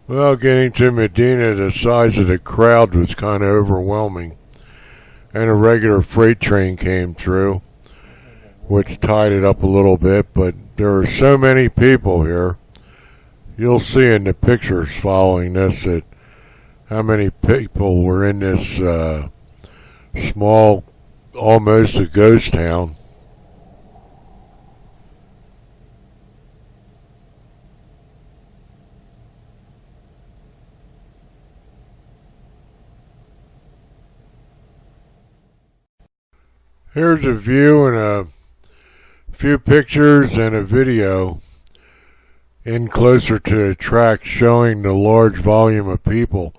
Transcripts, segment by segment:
Well, getting to Medina, the size of the crowd was kind of overwhelming, and a regular freight train came through, which tied it up a little bit, but there are so many people here. You'll see in the pictures following this that how many people were in this small, almost a ghost town. Here's a view and a few pictures and a video in closer to the track showing the large volume of people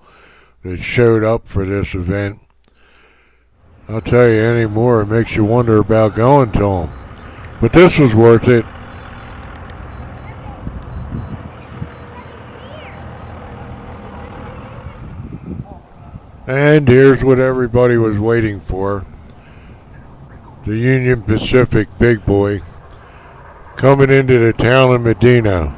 that showed up for this event. I'll tell you any more, it makes you wonder about going to them. But this was worth it. And here's what everybody was waiting for. The Union Pacific big boy coming into the town of Medina.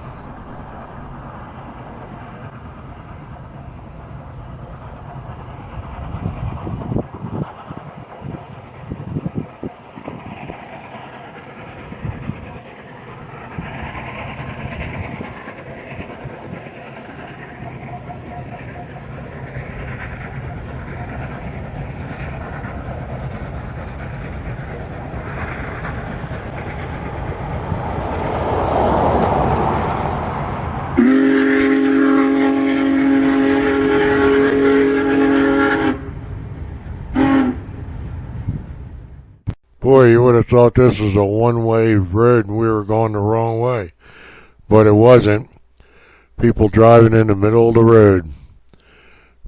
Boy, you would have thought this was a one-way road and we were going the wrong way. But it wasn't. People driving in the middle of the road.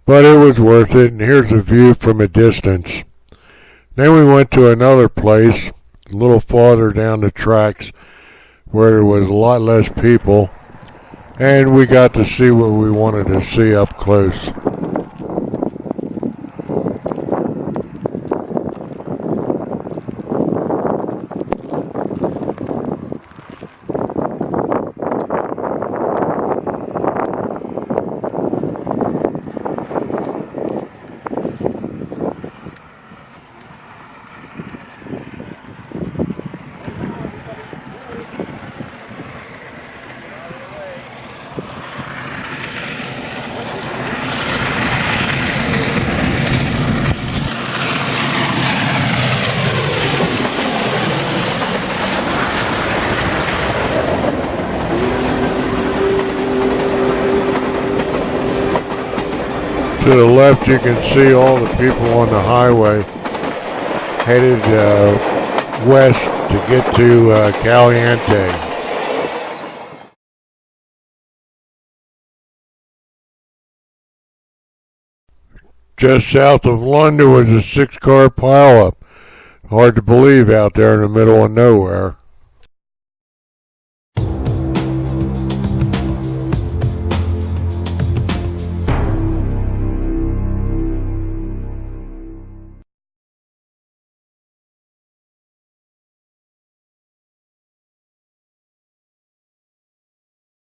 But it was worth it, and here's a view from a distance. Then we went to another place, a little farther down the tracks, where there was a lot less people, and we got to see what we wanted to see up close. To the left, you can see all the people on the highway headed west to get to Caliente. Just south of London was a 6-car pileup. Hard to believe out there in the middle of nowhere.